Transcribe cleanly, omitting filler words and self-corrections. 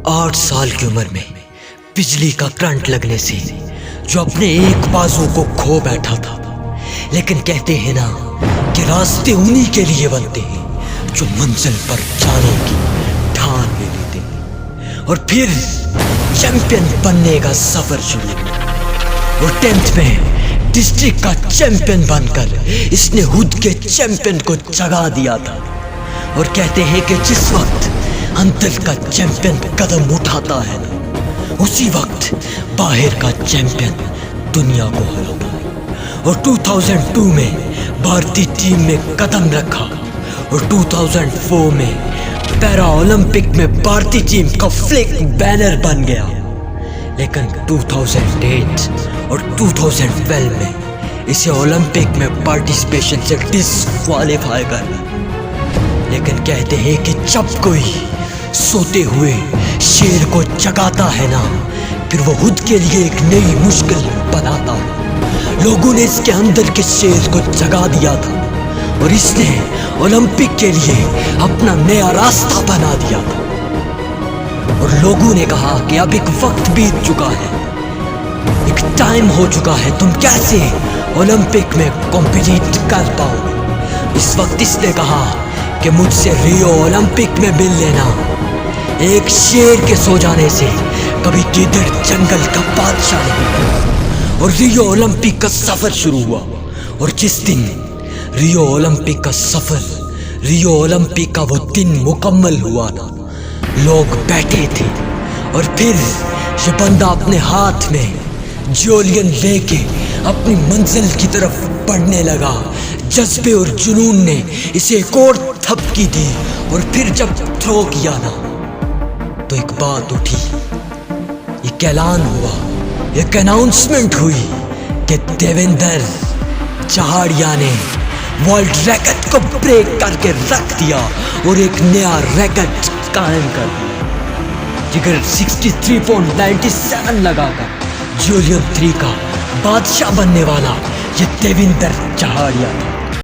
8 साल की उम्र में बिजली का करंट लगने से जो अपने एक बाजू को खो बैठा था। लेकिन कहते हैं ना कि रास्ते उन्हीं के लिए बनते हैं जो मंजिल पर जाने की ठान ले लेते हैं। और फिर चैंपियन बनने का सफर शुरू हुआ और 10th में डिस्ट्रिक्ट का चैंपियन बनकर इसने खुद के चैंपियन को जगा दिया था। और कहते हैं कि जिस वक्त अंदर का चैंपियन कदम उठाता है ना, उसी वक्त बाहर का चैंपियन दुनिया को हराता है। और 2002 में भारतीय टीम में कदम रखा और 2004 में पैरा ओलंपिक में भारतीय टीम का फ्लैग बैनर बन गया। लेकिन 2008 और 2012 में इसे ओलंपिक में पार्टिसिपेशन से डिस्क्वालीफाई कर। लेकिन कहते हैं कि जब कोई सोते हुए शेर को जगाता है ना, फिर वो खुद के लिए एक नई मुश्किल बनाता है। लोगों ने इसके अंदर के शेर को जगा दिया था और इसने ओलंपिक के लिए अपना नया रास्ता बना दिया था। और लोगों ने कहा कि अब एक वक्त बीत चुका है, एक टाइम हो चुका है, तुम कैसे ओलंपिक में कॉम्पिटिट कर पाओ। इस वक्त इसने कहा कि मुझसे रियो ओलंपिक में मिल लेना। एक शेर के सो जाने से कभी गिद्ध जंगल का बादशाह नहीं बना। और रियो ओलंपिक का सफर शुरू हुआ। और जिस दिन रियो ओलंपिक का सफर, रियो ओलंपिक का वो दिन मुकम्मल हुआ ना, लोग बैठे थे और फिर ये बंदा अपने हाथ में जोलियन लेके अपनी मंजिल की तरफ बढ़ने लगा। जज्बे और जुनून ने इसे एक और थपकी दी और फिर जब थ्रो किया ना, तो एक बात उठी, एक ऐलान हुआ, एक अनाउंसमेंट हुई कि देवेंद्र चहाड़िया ने वर्ल्ड रिकॉर्ड को ब्रेक करके रख दिया और एक नया रिकॉर्ड कायम कर दिया। जिगर 63.97 लगाकर जोलियन 3 का बादशाह बनने वाला ये देवेंद्र चहाड़िया था।